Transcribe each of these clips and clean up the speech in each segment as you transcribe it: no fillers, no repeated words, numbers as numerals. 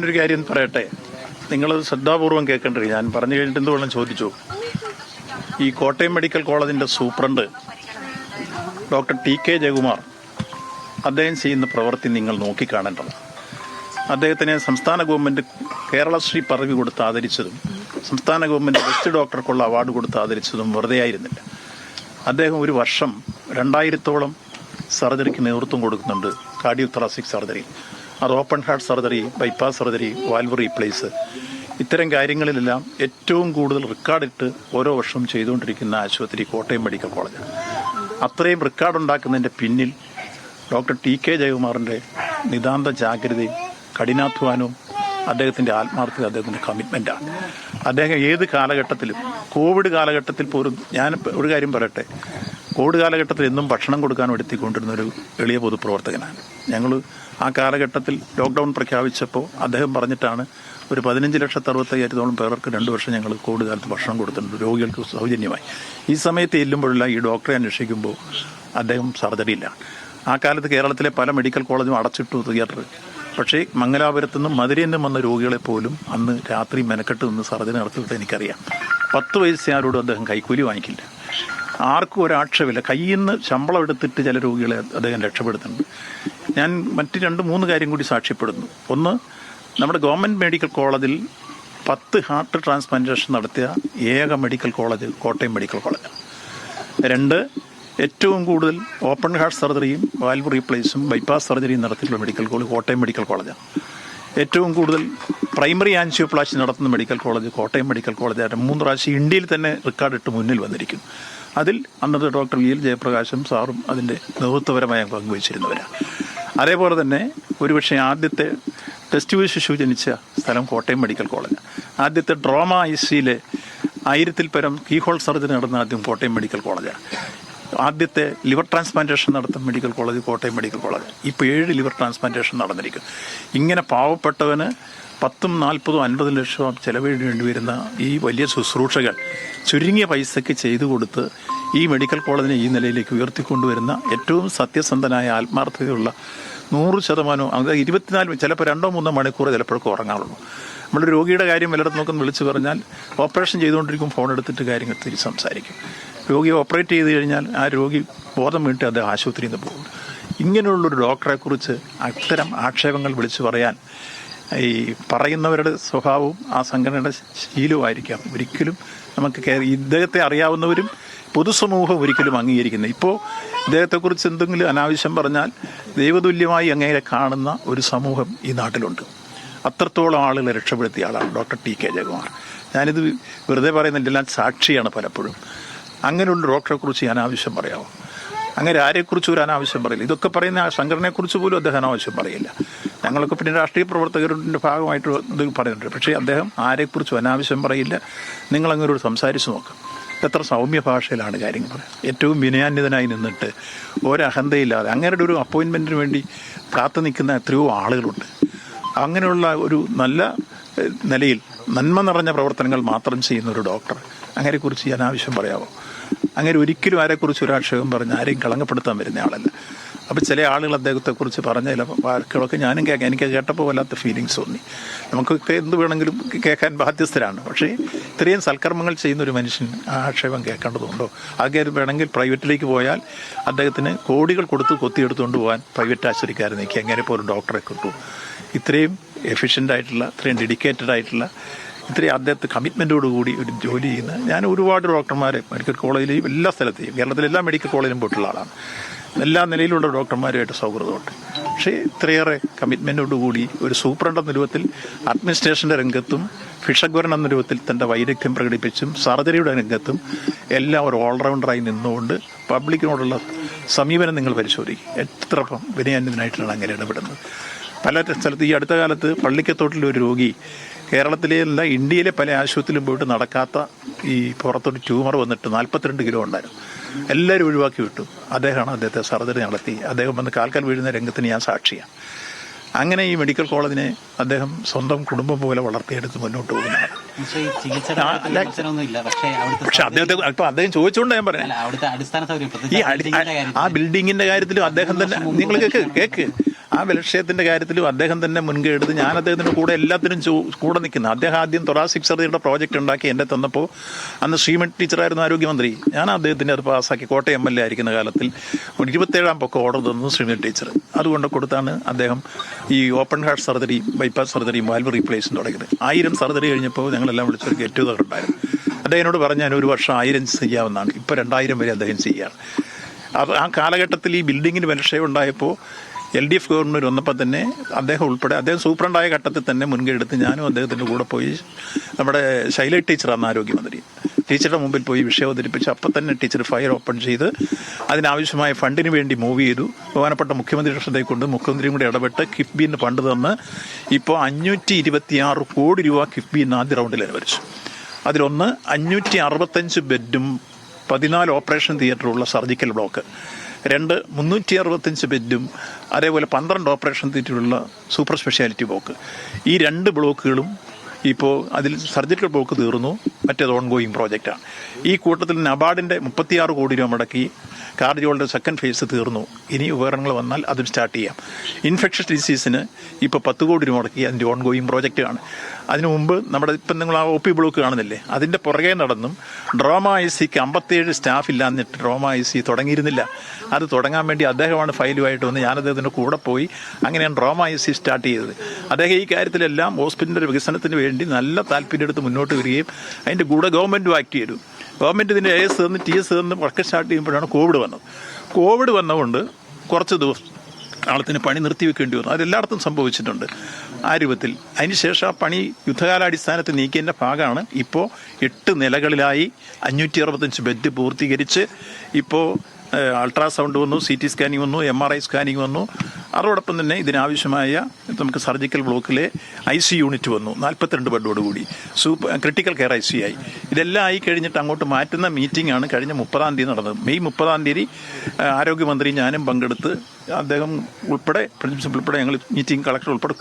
ഒരു കാര്യം പറയട്ടെ, നിങ്ങൾ ശ്രദ്ധാപൂർവം കേൾക്കേണ്ടത്. ഞാൻ പറഞ്ഞു കഴിഞ്ഞിട്ട് എന്തുകൊണ്ടും ചോദിച്ചു. ഈ കോട്ടയം മെഡിക്കൽ കോളേജിൻ്റെ സൂപ്രണ്ട് ഡോക്ടർ ടി.കെ. ജയകുമാർ അദ്ദേഹം ചെയ്യുന്ന പ്രവൃത്തി നിങ്ങൾ നോക്കിക്കാണേണ്ടത്. അദ്ദേഹത്തിനെ സംസ്ഥാന ഗവൺമെൻറ് കേരളശ്രീ പദവി കൊടുത്ത് ആദരിച്ചതും സംസ്ഥാന ഗവൺമെൻറ് ബെസ്റ്റ് ഡോക്ടർക്കുള്ള അവാർഡ് കൊടുത്ത് ആദരിച്ചതും വെറുതെ ആയിരുന്നില്ല. അദ്ദേഹം ഒരു വർഷം 2000-ഓളം സർജറിക്ക് നേതൃത്വം കൊടുക്കുന്നുണ്ട്. കാർഡിയോതൊറാസിക് സർജറി, അത് open heart surgery, bypass surgery, valve replace, ഇത്തരം കാര്യങ്ങളിലെല്ലാം ഏറ്റവും കൂടുതൽ റെക്കോർഡിട്ട് ഓരോ വർഷവും ചെയ്തുകൊണ്ടിരിക്കുന്ന ആശുപത്രി കോട്ടയം മെഡിക്കൽ കോളേജ്. അത്രയും റെക്കോർഡുണ്ടാക്കുന്നതിൻ്റെ പിന്നിൽ ഡോക്ടർ ടി.കെ. ജയകുമാറിൻ്റെ നിതാന്ത ജാഗ്രതയും കഠിനാധ്വാനവും അദ്ദേഹത്തിൻ്റെ ആത്മാർത്ഥത, അദ്ദേഹത്തിൻ്റെ കമ്മിറ്റ്മെൻറ്റാണ്. അദ്ദേഹം ഏത് കാലഘട്ടത്തിലും, കോവിഡ് കാലഘട്ടത്തിൽ പോലും, ഞാൻ ഒരു കാര്യം പറയട്ടെ, കോവിഡ് കാലഘട്ടത്തിൽ എന്നും ഭക്ഷണം കൊടുക്കാൻ എടുത്തിക്കൊണ്ടിരുന്ന ഒരു എളിയ പൊതുപ്രവർത്തകനാണ്. ഞങ്ങൾ ആ കാലഘട്ടത്തിൽ ലോക്ക്ഡൗൺ പ്രഖ്യാപിച്ചപ്പോൾ അദ്ദേഹം പറഞ്ഞിട്ടാണ് ഒരു 15,65,000 പേർക്ക് 2 വർഷം ഞങ്ങൾ കോവിഡ് കാലത്ത് ഭക്ഷണം കൊടുത്തിട്ടുണ്ട്, രോഗികൾക്ക് സൗജന്യമായി. ഈ സമയത്ത് ചെല്ലുമ്പോഴെല്ലാം ഈ ഡോക്ടറെ അന്വേഷിക്കുമ്പോൾ അദ്ദേഹം സർജറിയില്ല. ആ കാലത്ത് കേരളത്തിലെ പല മെഡിക്കൽ കോളേജും അടച്ചിട്ടു തിയേറ്റർ. പക്ഷേ മംഗലാപുരത്തു നിന്നും മധുരയിൽ നിന്നും വന്ന രോഗികളെ പോലും അന്ന് രാത്രി മെനക്കെട്ട് നിന്ന് സർജറി നടത്തിയിട്ട് എനിക്കറിയാം. 10 വയസ്സുകാരോടും അദ്ദേഹം കൈക്കൂലി വാങ്ങിക്കില്ല. ആർക്കും ഒരാക്ഷേപമില്ല. കയ്യിൽ നിന്ന് ശമ്പളം എടുത്തിട്ട് ചില രോഗികളെ അദ്ദേഹം രക്ഷപ്പെടുത്തുന്നുണ്ട്. ഞാൻ മറ്റ് 2-3 കാര്യം കൂടി സാക്ഷ്യപ്പെടുന്നു. ഒന്ന്, നമ്മുടെ ഗവൺമെൻറ് മെഡിക്കൽ കോളേജിൽ 10 ഹാർട്ട് ട്രാൻസ്പ്ലാന്റേഷൻ നടത്തിയ ഏക മെഡിക്കൽ കോളേജ് കോട്ടയം മെഡിക്കൽ കോളേജാണ്. 2, ഏറ്റവും കൂടുതൽ ഓപ്പൺ ഹാർട്ട് സർജറിയും വാൽവ് റീപ്ലേസും ബൈപ്പാസ് സർജറിയും നടത്തിയിട്ടുള്ള മെഡിക്കൽ കോളേജ് കോട്ടയം മെഡിക്കൽ കോളേജാണ്. ഏറ്റവും കൂടുതൽ പ്രൈമറി ആൻജിയോപ്ലാസ്റ്റി നടത്തുന്ന മെഡിക്കൽ കോളേജ് കോട്ടയം മെഡിക്കൽ കോളേജായിട്ട് 3 പ്രാവശ്യം ഇന്ത്യയിൽ തന്നെ റെക്കോർഡിട്ട് മുന്നിൽ വന്നിരിക്കുന്നു. അതിൽ അന്നത്തെ ഡോക്ടർ വി.എൽ. ജയപ്രകാശും സാറും അതിൻ്റെ നേതൃത്വപരമായ പങ്കുവച്ചിരുന്നവരാണ്. അതേപോലെ തന്നെ ഒരുപക്ഷെ ആദ്യത്തെ ടെസ്റ്റ് ട്യൂബ് ശിശു ജനിച്ച സ്ഥലം കോട്ടയം മെഡിക്കൽ കോളേജ്. ആദ്യത്തെ ട്രോമ ICയിലെ 1000-ൽ പരം കീഹോൾ സർജറി നടന്ന ആദ്യം കോട്ടയം മെഡിക്കൽ കോളേജാണ്. ആദ്യത്തെ ലിവർ ട്രാൻസ്പ്ലാന്റേഷൻ നടത്തുന്ന medical college Kottayam medical college. ഇപ്പോൾ 7 ലിവർ ട്രാൻസ്പ്ലാന്റേഷൻ നടന്നിരിക്കും. ഇങ്ങനെ പാവപ്പെട്ടവന് 10, 40, 50 ലക്ഷം ചെലവിടേണ്ടി വരുന്ന ഈ വലിയ ശുശ്രൂഷകൾ ചുരുങ്ങിയ പൈസയ്ക്ക് ചെയ്തു കൊടുത്ത് ഈ മെഡിക്കൽ കോളേജിനെ ഈ നിലയിലേക്ക് ഉയർത്തിക്കൊണ്ടുവരുന്ന ഏറ്റവും സത്യസന്ധനായ ആത്മാർത്ഥതയുള്ള 100%, അത് 24, ചിലപ്പോൾ 2-3 മണിക്കൂർ ചിലപ്പോഴൊക്കെ ഉറങ്ങാറുള്ളൂ. നമ്മൾ രോഗിയുടെ കാര്യം വല്ലയിടത്ത് നോക്കുന്ന വിളിച്ച് പറഞ്ഞാൽ ഓപ്പറേഷൻ ചെയ്തുകൊണ്ടിരിക്കും, ഫോൺ എടുത്തിട്ട് കാര്യങ്ങൾ തിരിച്ച് സംസാരിക്കും. രോഗിയെ ഓപ്പറേറ്റ് ചെയ്ത് കഴിഞ്ഞാൽ ആ രോഗി ബോധം വീണിട്ട് അദ്ദേഹം ആശുപത്രിയിൽ നിന്ന് പോകും. ഇങ്ങനെയുള്ളൊരു ഡോക്ടറെക്കുറിച്ച് അത്തരം ആക്ഷേപങ്ങൾ വിളിച്ചു പറയാൻ ഈ പറയുന്നവരുടെ സ്വഭാവവും ആ സംഘടനയുടെ ശീലവുമായിരിക്കാം. ഒരിക്കലും നമുക്ക് ഇദ്ദേഹത്തെ അറിയാവുന്നവരും പൊതുസമൂഹം ഒരിക്കലും അംഗീകരിക്കുന്നത്. ഇപ്പോൾ ഇദ്ദേഹത്തെക്കുറിച്ച് എന്തെങ്കിലും അനാവശ്യം പറഞ്ഞാൽ ദൈവതുല്യമായി അങ്ങേരെ കാണുന്ന ഒരു സമൂഹം ഈ നാട്ടിലുണ്ട്. അത്രത്തോളം ആളുകളെ രക്ഷപ്പെടുത്തിയ ആളാണ് ഡോക്ടർ ടി.കെ. ജയകുമാർ. ഞാനിത് വെറുതെ പറയുന്നില്ല, ഞാൻ സാക്ഷിയാണ് പലപ്പോഴും. അങ്ങനെയുള്ള ഡോക്ടറെക്കുറിച്ച് ഞാൻ അനാവശ്യം പറയാമോ? അങ്ങനെ ആരെക്കുറിച്ച് ഒരു അനാവശ്യം പറയില്ല. ഇതൊക്കെ പറയുന്ന ആ സംഘടനയെക്കുറിച്ച് പോലും അദ്ദേഹം അനാവശ്യം പറയില്ല. ഞങ്ങളൊക്കെ പിന്നെ രാഷ്ട്രീയ പ്രവർത്തകരുടെ ഭാഗമായിട്ട് ഇത് പറയുന്നുണ്ട്. പക്ഷേ അദ്ദേഹം ആരെക്കുറിച്ചും അനാവശ്യം പറയില്ല. നിങ്ങളങ്ങനെ ഒരു സംസാരിച്ച് നോക്കാം, എത്ര സൗമ്യ ഭാഷയിലാണ് കാര്യങ്ങൾ പറയാം. ഏറ്റവും വിനയാന്വിതനായി നിന്നിട്ട് ഒരഹന്തയില്ലാതെ അങ്ങനെയുടെ ഒരു അപ്പോയിൻമെൻറ്റിന് വേണ്ടി കാത്തു നിൽക്കുന്ന എത്രയോ ആളുകളുണ്ട്. അങ്ങനെയുള്ള ഒരു നല്ല നിലയിൽ നന്മ നിറഞ്ഞ പ്രവർത്തനങ്ങൾ മാത്രം ചെയ്യുന്ന ഒരു ഡോക്ടർ അങ്ങനെക്കുറിച്ച് അനാവശ്യം പറയാമോ? അങ്ങനെ ഒരിക്കലും ആരെക്കുറിച്ച് ഒരാക്ഷേപം പറഞ്ഞ് ആരെയും കളങ്കപ്പെടുത്താൻ വരുന്ന ആളല്ല. അപ്പോൾ ചില ആളുകൾ അദ്ദേഹത്തെക്കുറിച്ച് പറഞ്ഞ ചില വാക്കുകളൊക്കെ ഞാനും കേൾക്കാം. എനിക്ക് കേട്ടപ്പോൾ വല്ലാത്ത ഫീലിങ്സ് തോന്നി. നമുക്കൊക്കെ എന്ത് വേണമെങ്കിലും കേൾക്കാൻ ബാധ്യസ്ഥരാണ്. പക്ഷേ ഇത്രയും സൽക്കർമ്മങ്ങൾ ചെയ്യുന്ന ഒരു മനുഷ്യൻ ആ ആക്ഷേപം കേൾക്കേണ്ടതുണ്ടോ? ആകെ വേണമെങ്കിൽ പ്രൈവറ്റിലേക്ക് പോയാൽ അദ്ദേഹത്തിന് കോടികൾ കൊടുത്ത് കൊത്തിയെടുത്തുകൊണ്ട് പോകാൻ പ്രൈവറ്റ് ആശുപത്രിക്കാരനേക്ക് എങ്ങനെ പോലും ഡോക്ടറെ കിട്ടും? ഇത്രയും എഫിഷ്യൻ്റായിട്ടുള്ള, ഇത്രയും ഡെഡിക്കേറ്റഡ് ആയിട്ടുള്ള, ഇത്രയും അദ്ദേഹത്തെ കമ്മിറ്റ്മെൻറ്റോടുകൂടി ഒരു ജോലി ചെയ്യുന്ന ഞാൻ ഒരുപാട് ഡോക്ടർമാരെ മെഡിക്കൽ കോളേജിലെയും എല്ലാ സ്ഥലത്തെയും, കേരളത്തിലെ എല്ലാ മെഡിക്കൽ കോളേജിലും പോയിട്ടുള്ള ആളാണ്. എല്ലാ നിലയിലുള്ള ഡോക്ടർമാരുമായിട്ട് സൗഹൃദമുണ്ട്. പക്ഷേ ഇത്രയേറെ കമ്മിറ്റ്മെൻറ്റോടുകൂടി ഒരു സൂപ്രണ്ട് എന്ന രൂപത്തിൽ അഡ്മിനിസ്ട്രേഷൻ്റെ രംഗത്തും ഫിഷഗ്വരൻ എന്ന രൂപത്തിൽ തൻ്റെ വൈദഗ്ധ്യം പ്രകടിപ്പിച്ചും സർജറിയുടെ രംഗത്തും എല്ലാം ഒരു ഓൾറൗണ്ടറായി നിന്നുകൊണ്ട് പബ്ലിക്കിനോടുള്ള സമീപനം നിങ്ങൾ പരിശോധിക്കും. എത്ര വിനയാന്വിതനായിട്ടാണ് അങ്ങനെ ഇടപെടുന്നത്. പല സ്ഥലത്ത് ഈ അടുത്ത കാലത്ത് പള്ളിക്കത്തോട്ടിലെ ഒരു രോഗി കേരളത്തിലെ അല്ല ഇന്ത്യയിലെ പല ആശുപത്രിയിലും പോയിട്ട് നടക്കാത്ത ഈ പുറത്തോട്ട് ട്യൂമർ വന്നിട്ട് 42 കിലോ ഉണ്ടായിരുന്നു. എല്ലാവരും ഒഴിവാക്കി വിട്ടു. അദ്ദേഹമാണ് അദ്ദേഹത്തെ സർജറി നടത്തി. അദ്ദേഹം വന്ന് കാൽക്കാൽ വീഴുന്ന രംഗത്തിന് ഞാൻ സാക്ഷിയാണ്. അങ്ങനെ ഈ മെഡിക്കൽ കോളേജിനെ അദ്ദേഹം സ്വന്തം കുടുംബം പോലെ വളർത്തിയെടുത്ത് മുന്നോട്ട് പോകുന്നതാണ്. പക്ഷെ അദ്ദേഹത്തെ ഇപ്പൊ അദ്ദേഹം ചോദിച്ചുകൊണ്ട് ഞാൻ പറയാം, ഈ ആ ബിൽഡിങ്ങിന്റെ കാര്യത്തിലും അദ്ദേഹം തന്നെ, നിങ്ങൾ കേക്ക് ആ ബലക്ഷയത്തിൻ്റെ കാര്യത്തിലും അദ്ദേഹം തന്നെ മുൻകൈ എടുത്ത് ഞാൻ അദ്ദേഹത്തിൻ്റെ കൂടെ എല്ലാത്തിനും കൂടെ നിൽക്കുന്നത്. അദ്ദേഹം ആദ്യം തൊറാസിക് സർജറിയുടെ പ്രോജക്റ്റ് ഉണ്ടാക്കി എന്നെ തന്നപ്പോൾ അന്ന് ശ്രീമതി ടീച്ചറായിരുന്നു ആരോഗ്യമന്ത്രി. ഞാൻ അദ്ദേഹത്തിൻ്റെ അത് പാസ്സാക്കി കോട്ടയം MLA ആയിരിക്കുന്ന കാലത്തിൽ 27ാം പൊക്കം ഓർഡർ തന്നു ശ്രീമതി ടീച്ചർ. അതുകൊണ്ട് കൊടുത്താണ് അദ്ദേഹം ഈ open heart surgery, bypass surgery, valve റീപ്ലേസും തുടങ്ങിയത്. 1000 സർജറി കഴിഞ്ഞപ്പോൾ ഞങ്ങളെല്ലാം വിളിച്ചൊരു ഗെറ്റ് ടുഗദർ ഉണ്ടായിരുന്നു. അദ്ദേഹത്തിനോട് പറഞ്ഞാൽ ഒരു വർഷം 1000 ചെയ്യാവുന്നതാണ്. ഇപ്പോൾ 2000 വരെ അദ്ദേഹം ചെയ്യുകയാണ്. അപ്പോൾ ആ കാലഘട്ടത്തിൽ ഈ ബിൽഡിങ്ങിന് ബലക്ഷയം ഉണ്ടായപ്പോൾ LDF ഗവൺമെൻറ് വന്നപ്പോൾ തന്നെ അദ്ദേഹം ഉൾപ്പെടെ, അദ്ദേഹം സൂപ്രണ്ടായ ഘട്ടത്തിൽ തന്നെ മുൻകൈ എടുത്ത് ഞാനും അദ്ദേഹത്തിൻ്റെ കൂടെ പോയി നമ്മുടെ ശൈല ടീച്ചറാണ് ആരോഗ്യമന്ത്രി, ടീച്ചറുടെ മുമ്പിൽ പോയി വിഷയം അവതരിപ്പിച്ച് അപ്പം തന്നെ ടീച്ചർ ഫയൽ ഓപ്പൺ ചെയ്ത് അതിനാവശ്യമായ ഫണ്ടിന് വേണ്ടി മൂവ് ചെയ്തു. ബഹുമാനപ്പെട്ട മുഖ്യമന്ത്രിയുടെ ശ്രദ്ധയിൽ കൊണ്ട് മുഖ്യമന്ത്രിയും കൂടി ഇടപെട്ട് കിഫ്ബിന്ന് ഫണ്ട് തന്ന് ഇപ്പോൾ 526 കോടി രൂപ കിഫ്ബിന്ന് ആദ്യ റൗണ്ടിൽ അനുവദിച്ചു. അതിലൊന്ന് 565 ബെഡും 14 ഓപ്പറേഷൻ തിയേറ്ററുള്ള സർജിക്കൽ ബ്ലോക്ക്, 2 365 ബെഡും അതേപോലെ 12 ഓപ്പറേഷൻ തിയേറ്ററുള്ള സൂപ്പർ സ്പെഷ്യാലിറ്റി ബ്ലോക്ക്. ഈ 2 ബ്ലോക്കുകളും ഇപ്പോൾ അതിൽ സർജിക്കൽ ബ്ലോക്ക് തീർന്നു, മറ്റേത് ഓൺഗോയിങ് പ്രോജക്റ്റാണ്. ഈ കൂട്ടത്തിൽ നബാർഡിൻ്റെ 36 കോടി രൂപ മുടക്കി കാർഡിയോളുടെ സെക്കൻഡ് ഫേസ് തീർന്നു. ഇനി ഉപകരണങ്ങൾ വന്നാൽ അതും സ്റ്റാർട്ട് ചെയ്യാം. ഇൻഫെക്ഷസ് ഡിസീസിന് ഇപ്പോൾ 10 കോടി രൂപ മുടക്കി അതിൻ്റെ ഓൺഗോയിങ് പ്രോജക്റ്റാണ്. അതിനു മുമ്പ് നമ്മുടെ ഇപ്പം നിങ്ങൾ ആ OP ബ്ലോക്ക് കാണുന്നില്ലേ, അതിൻ്റെ പുറകെ നടന്നും ഡ്രോമ ICക്ക് 57 സ്റ്റാഫ് ഇല്ലാന്നിട്ട് ഡ്രോമ IC തുടങ്ങിയിരുന്നില്ല. അത് തുടങ്ങാൻ വേണ്ടി അദ്ദേഹമാണ് ഫയലുമായിട്ട് വന്ന് ഞാൻ അദ്ദേഹത്തിൻ്റെ കൂടെ പോയി അങ്ങനെയാണ് ഡ്രോമ IC സ്റ്റാർട്ട് ചെയ്തത്. അദ്ദേഹം ഈ കാര്യത്തിലെല്ലാം ഹോസ്പിറ്റലിൻ്റെ വികസനത്തിന് വേണ്ടി നല്ല താല്പര്യം എടുത്ത് മുന്നോട്ട് വരികയും അതിൻ്റെ കൂടെ ഗവൺമെൻറ്റും ആക്ട് ചെയ്തു. ഗവൺമെൻറ് ഇതിൻ്റെ AS തന്ന് TS തന്ന് വർക്ക് സ്റ്റാർട്ട് ചെയ്യുമ്പോഴാണ് കോവിഡ് വന്നത്. കോവിഡ് വന്നതുകൊണ്ട് കുറച്ച് ദിവസം ആളത്തിന് പണി നിർത്തിവെക്കേണ്ടി വന്നു. അതെല്ലായിടത്തും സംഭവിച്ചിട്ടുണ്ട് ആ രൂപത്തിൽ. അതിനുശേഷം ആ പണി യുദ്ധകാലാടിസ്ഥാനത്തിൽ നീക്കിയതിൻ്റെ ഭാഗമാണ് ഇപ്പോൾ 8 നിലകളിലായി 565 ബെഡ് പൂർത്തീകരിച്ച് ഇപ്പോൾ അൾട്രാസൗണ്ട് വന്നു, CT സ്കാനിങ് വന്നു, MRI സ്കാനിങ് വന്നു. അതോടൊപ്പം തന്നെ ഇതിനാവശ്യമായ നമുക്ക് സർജിക്കൽ ബ്ലോക്കിലെ IC യൂണിറ്റ് വന്നു 42 ബെഡോട് കൂടി. ക്രിട്ടിക്കൽ കെയർ IC ആയി. ഇതെല്ലാം ആയി കഴിഞ്ഞിട്ട് അങ്ങോട്ട് മാറ്റുന്ന മീറ്റിംഗ് ആണ് കഴിഞ്ഞ 30-ാം തീയതി നടന്നത്. മെയ് 30-ാം തീയതി ആരോഗ്യമന്ത്രി ഞാനും പങ്കെടുത്ത് അദ്ദേഹം ഉൾപ്പെടെ പ്രിൻസിപ്പൽ ഉൾപ്പെടെ ഞങ്ങൾ മീറ്റിംഗ് കളക്ടർ ഉൾപ്പെടെ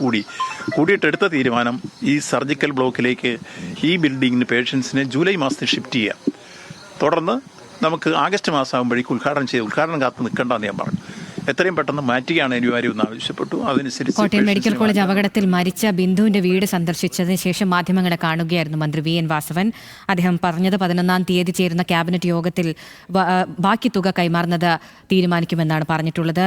കൂടിയിട്ടെടുത്ത തീരുമാനം ഈ സർജിക്കൽ ബ്ലോക്കിലേക്ക് ഈ ബിൽഡിങ്ങിന് പേഷ്യൻസിനെ ജൂലൈ മാസത്തിൽ ഷിഫ്റ്റ് ചെയ്യാം. തുടർന്ന് നമുക്ക് ആഗസ്റ്റ് മാസം ആകുമ്പോഴേക്കും ഉദ്ഘാടനം കാത്ത് നിൽക്കേണ്ടെന്ന് ഞാൻ പറഞ്ഞു. എത്രയും പെട്ടെന്ന് മാറ്റുകയാണ് അനിവാര്യം എന്ന് ആവശ്യപ്പെട്ടു. അതനുസരിച്ച് കോട്ടയം മെഡിക്കൽ കോളേജ് അപകടത്തിൽ മരിച്ച ബിന്ദുവിന്റെ വീട് സന്ദർശിച്ചതിന് ശേഷം മാധ്യമങ്ങളെ കാണുകയായിരുന്നു മന്ത്രി VN വാസവൻ. അദ്ദേഹം പറഞ്ഞത് 11-ാം തീയതി ചേരുന്ന ക്യാബിനറ്റ് യോഗത്തിൽ ബാക്കി തുക കൈമാറുന്നത് തീരുമാനിക്കുമെന്നാണ് പറഞ്ഞിട്ടുള്ളത്.